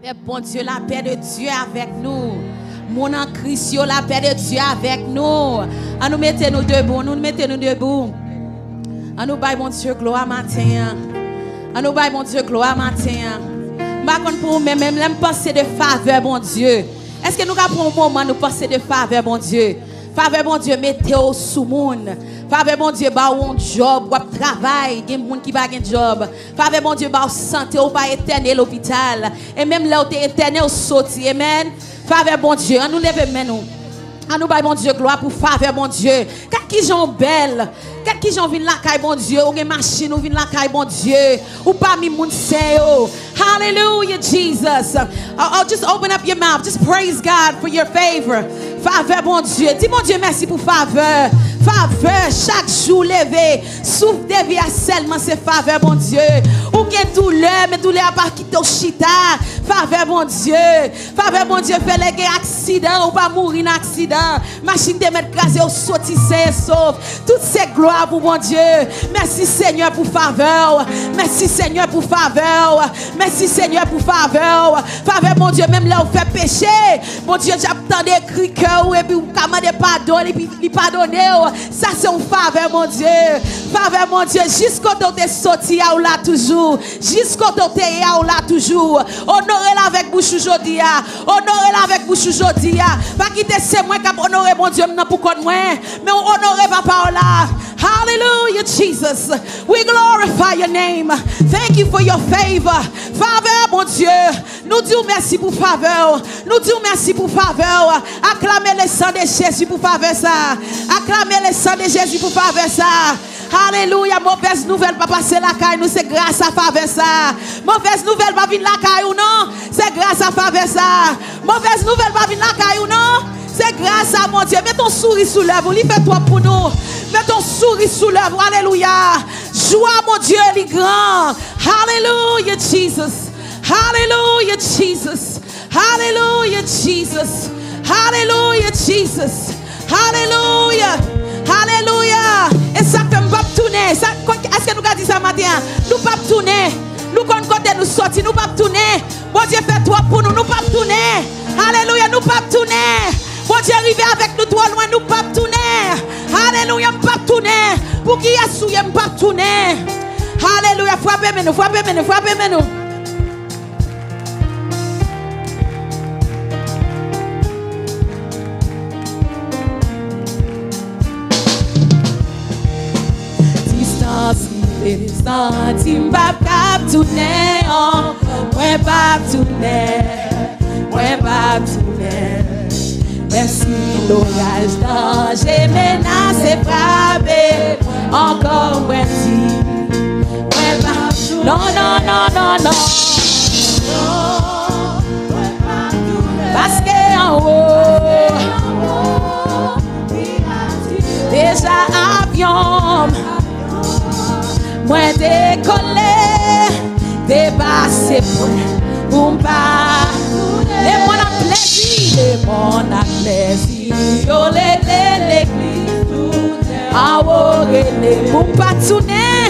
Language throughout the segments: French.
Mais bon Dieu, la paix de Dieu avec nous. Mon en Christ, la paix de Dieu avec nous. En nous mettez-nous debout, nous mettez-nous debout. En nous baillons mon Dieu gloire matin. En nous baillons mon Dieu gloire matin. Par contre pour nous même penser de faveur mon Dieu. Est-ce que nous avons un moment nous penser de faveur mon Dieu? Faveur mon Dieu, mettez-au sous monde. Faveur mon Dieu, ba un job, ou travail, gen moun qui pas un job. Faveur mon Dieu, ba santé, ou pas éternel l'hôpital. Et même là où tu es éternel, sorti. Amen. Faveur bon Dieu, on nous lève maintenant. On nous baille mon Dieu gloire pour faveur mon Dieu. Quand qui j'en belle, quand qui j'en viennent la caille bon Dieu, ou une machine ou viennent la caille bon Dieu, ou pas mi moun seyo. Hallelujah Jesus. Oh, just open up your mouth. Just praise God for your favor. Faveur bon Dieu. Dis mon Dieu merci pour faveur. Faveur chaque jour levé. Souffle de vie à seulement c'est faveur bon Dieu. Ou gen douleur mais douleur pas quitter au chita. Faveur bon Dieu. Faveur bon Dieu fait les accident ou pas mourir en accident. Machine de mettre crasé au sorti sain sauf. Toutes ces gloires pour mon Dieu. Merci Seigneur pour faveur. Merci Seigneur pour faveur. Merci Seigneur pour faveur. Faveur mon Dieu même là où fait péché. Mon Dieu j'attends des cris cœur et puis vous commandez pardon et puis il pardonner. Ça c'est une faveur mon Dieu. Faveur mon Dieu jusqu'au temps de sorti à là toujours. Jusqu'au temps de à là toujours. Honorez-la avec bouche aujourd'hui. Honorez-la avec bouche aujourd'hui. Pas quitter c'est moi qui honorer mon Dieu non pour qu'on moi mais honorer papa là. Hallelujah Jesus. We glorify your name. Thank you for your favor. Faveur mon Dieu. Nous disons merci pour faveur. Nous disons merci pour faveur. Acclamez le sang de Jésus pour faveur ça. Acclamez le sang de Jésus pour faveur ça. Alléluia. Mauvaise nouvelle pas passer la caille nous c'est grâce à faveur ça. Mauvaise nouvelle pas venir la caille ou non, c'est grâce à faveur ça. Mauvaise nouvelle pas venir la caille ou non, c'est grâce à mon Dieu. Mets ton sourire sous l'œuvre, lui fait-toi pour nous. Mets ton sourire sous l'œuvre. Alléluia. Joie mon Dieu, il est grand. Hallelujah Jesus. Hallelujah Jesus. Hallelujah Jesus. Hallelujah Jesus. Hallelujah. Hallelujah. Et ça fait pas tourner. Est-ce que nous avons dit ça matin? Nous pas tourner. Nous quand côté nous sortir, nous pas tourner. Bon Dieu fait toi pour nous, nous pas tourner. Alléluia, nous pas tourner. Bon Dieu arrivé avec nous trop loin, nous pas tourner. Alléluia, nous pas tourner. Pour qui a souillé, nous pas tourner. Alléluia, frappez-moi nous, frappez-moi nous, frappez-moi nous. Sentim pas cap tourner, moi pas tourner, moi pas tourner. Merci l'orage danger menace frappé, encore moi dit, moi pas tourner. Non non non non non. Parce que en haut, déjà avion. Moi décoller, dépasser pour pas. Et mon a plaisir, et mon a plaisir. Yo l'église, ah oh les pour pas tourner.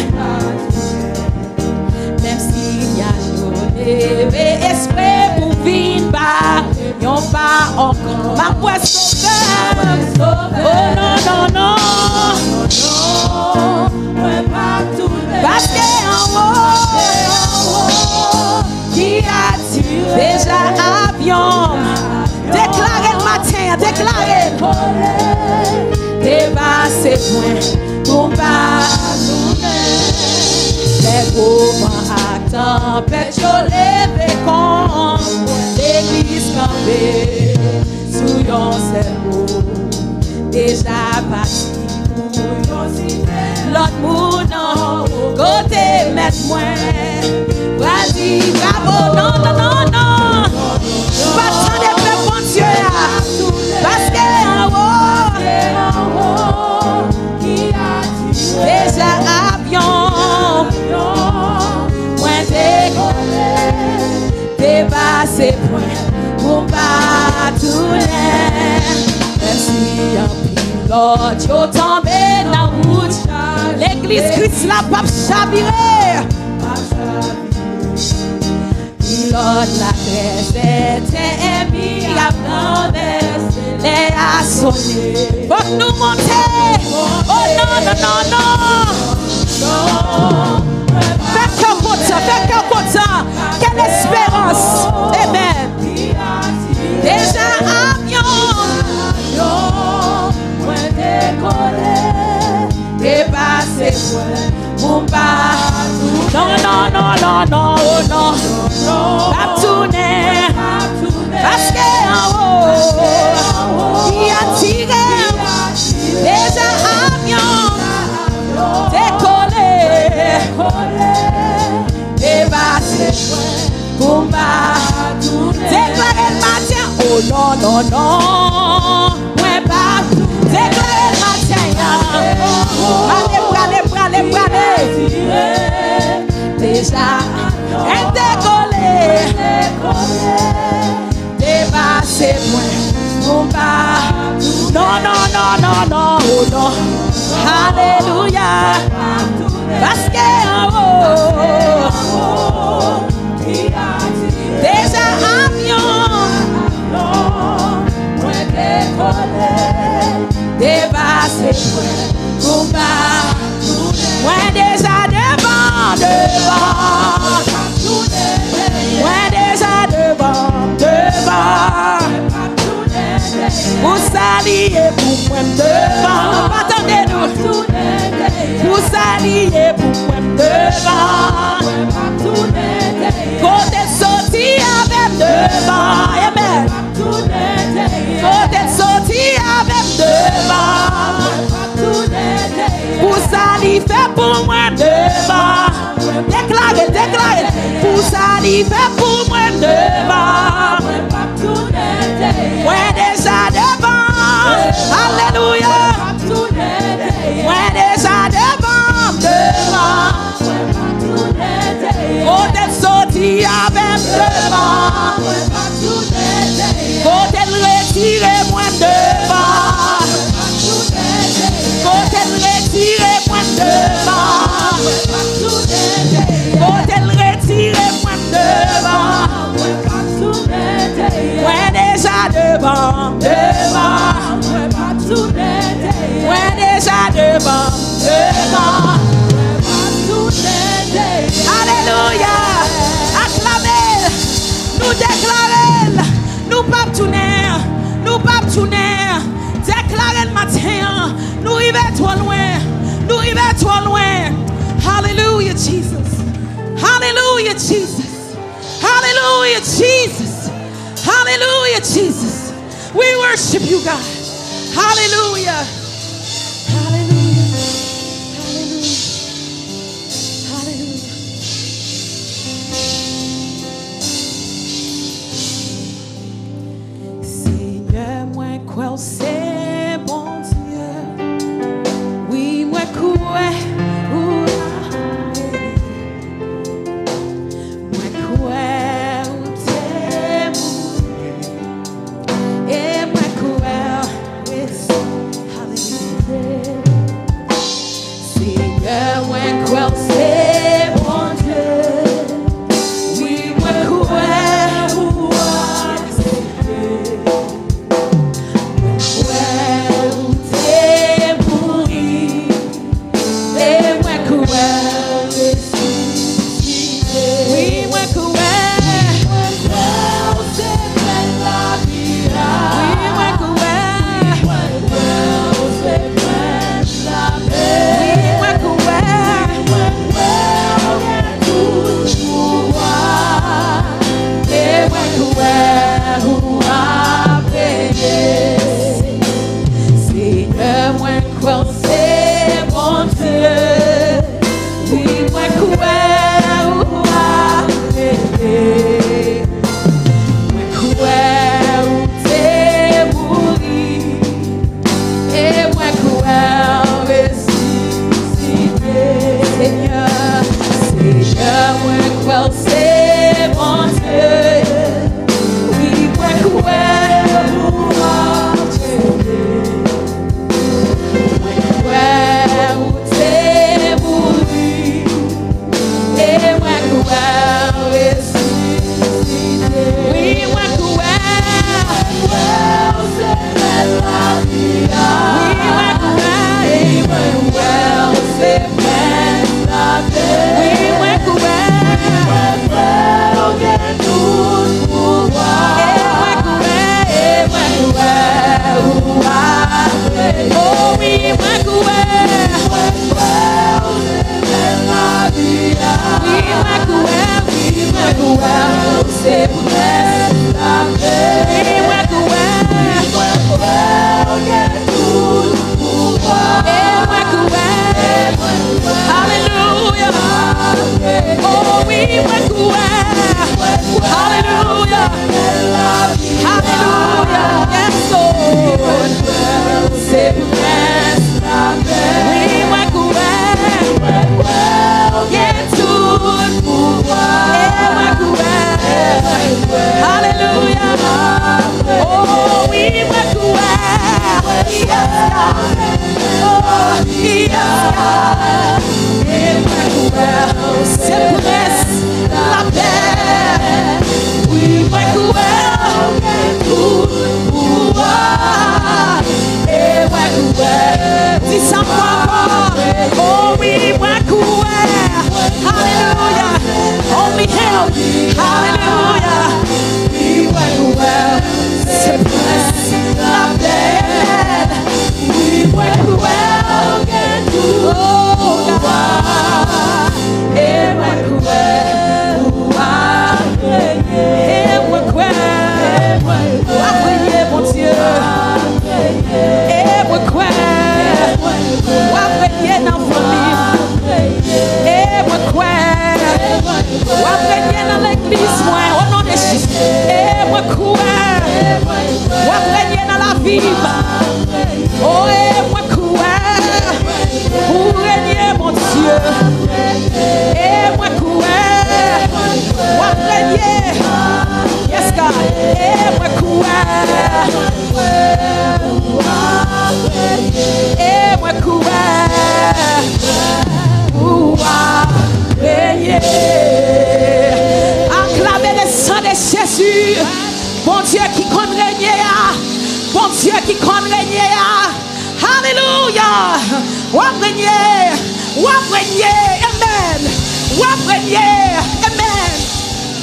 Même s'il y a journée, esprit pour vivre pas, y'en pas encore. Ma poisson cœur, oh non non non. Parce qu'en haut, qui a-t-il déjà avion? Déclarez le matin, déclarez. Dépasser point pour pas les pauvres à tempête, je lève contre l'église campée sous yon cerveau. Déjà parti pour yon l'autre moun côté mettre moi. Vas-y, bravo, non, non, non, non. Pas de temps de faire bon Dieu. Parce que en haut, déjà avion. Moi décoller, dépasser point pour pas tourner. Merci en pilote, yo tombé dans route. L'église Christ la pape chaviré. Il Lord, la terre s'était mise à prendre les assommer. Faut que nous monter. Oh non, non, non, non. Faites cœur contre ça, faites cœur contre ça. Quelle espérance. Amen. Déjà avion, moi décollé, dépassé, mon pas. Non, non, non, non, non, oh non. Pas tourner, parce que en haut, il a tiré. Déjà avion, décollé, dépassé, mon pas. Déclarer le matin, oh non, non, non, moi pas tout. Déclarer le matin, allez, déjà, décollé, dépassé, moi, mon pas. Non, non, non, non, non, oh non, alléluia, parce que en haut, déjà avion, moi décollé, dépassé, combat, moi déjà devant, moi déjà devant, vous s'alliez pour moi devant, attendez-nous, vous s'alliez pour moi devant. Côté sorti avec devant, amen. Côté sorti avec devant. Pour ça, il fait pour moi devant. Déclarez, déclarez. Pour ça, il fait pour moi devant. Ouais, déjà devant. Alléluia. Ouais, déjà devant, devant. Côté sorti avec devant. Côté retiré moi devant. Côté retiré moi devant. Côté retiré moi devant. Ouais déjà devant, devant. Ouais déjà devant, devant. Alléluia. Acclamez. Nous déclarons. Nous pas tourner. Nous pas tourner. Déclarez le matin. Nous y va trop loin. Nous y va trop loin. Hallelujah, Jesus. Hallelujah, Jesus. Hallelujah, Jesus. Hallelujah, Jesus. We worship you, God. Hallelujah. Hallelujah. Hallelujah. Hallelujah. Seigneur, moi, quoi c'est bon Dieu. Oui, moi, quoi. vivre. Oh, et moi courir pour régner mon Dieu. Et moi courir, moi régner. Yes, God. Et moi courir. Et moi courir pour régner. Acclamez le sang de Jésus. Bon Dieu qui compte régner. Bon Dieu qui compte régner. Alléluia. Wap régner. Wap régner. Amen. Wap régner. Amen.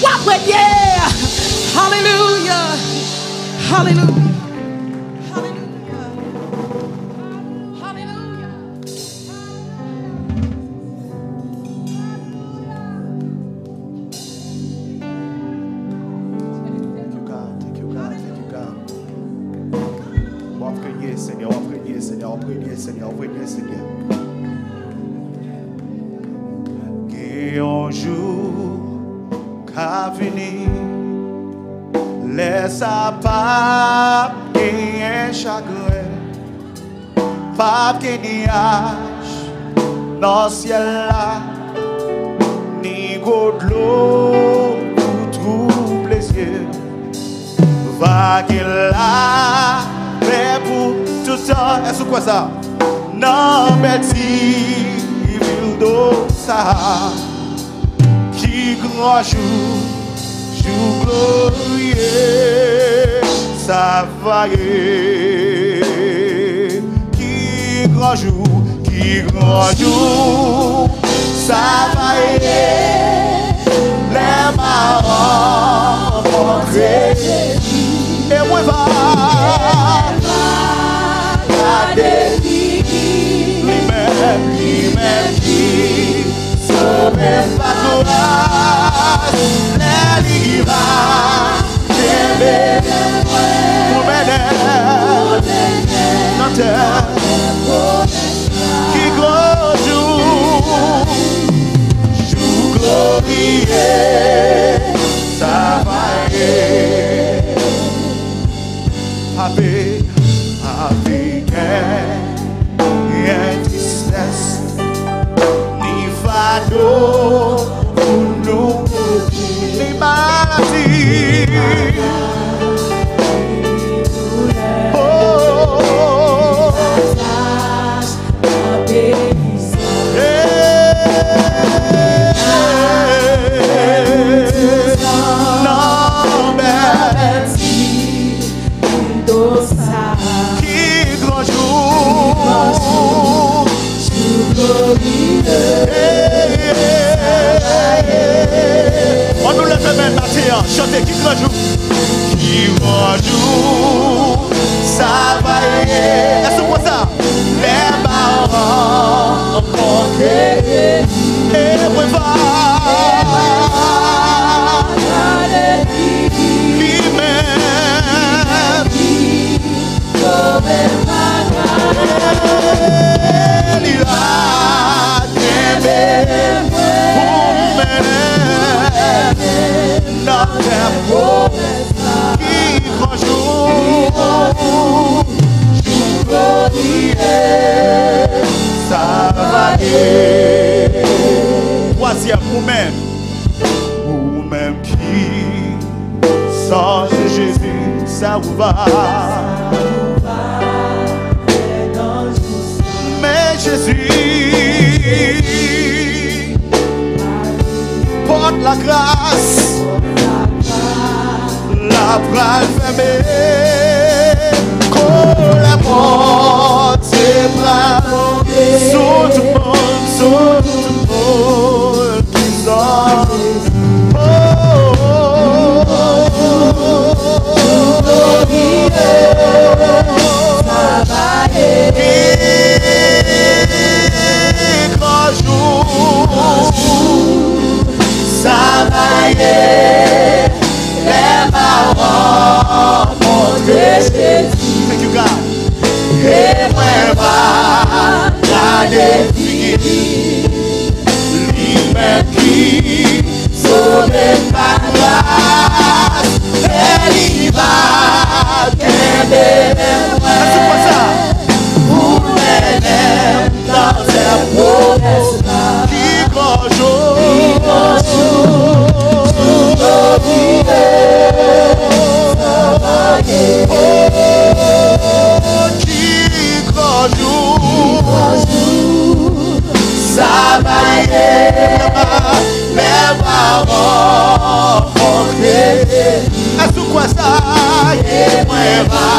Wap régner. Hallelujah. Hallelujah. Hallelujah. Hallelujah. Thank you, God. Thank you, God. Thank you, God. On va prier, Seigneur. On va prier, Seigneur. On va prier, Seigneur. On va prier, Seigneur. Un jour qu'a fini, laisse à pas gagner chagrin, pas gagner dans le ciel là, ni goutte de l'eau pour troubler les yeux. Vague là, mais pour tout temps, est-ce quoi ça? Non, merci, ville d'eau ça. Qui grand jour, jour glorieux, ça va y. Qui grand jour, ça va y. Les marrons rencontrés, et moi va garder lui-même qui. Même pas courage, les livres, pour m'aider, qui gros jour glorieux, ça va y. Avec un tristesse. Pour nous, les maladies. Oh, non, merci. Qui grand jour, on nous lève même matin, chantez qui grand jour. Qui grand jour, ça va y. Est-ce que ça? Les marrons rencontrés, et moi va. Troisième, vous-même qui, sans Jésus, ça vous va. Mais Jésus porte la grâce, la bras fermée, qu'on la porte, c'est bras sur tout le monde, sur tout le monde qui sort. Grand jour, ça va y être, les marrons montrés. Thank you, God. Et moi, va garder lui-même qui sauve ma grâce, et il va t'aimer. ça, moi va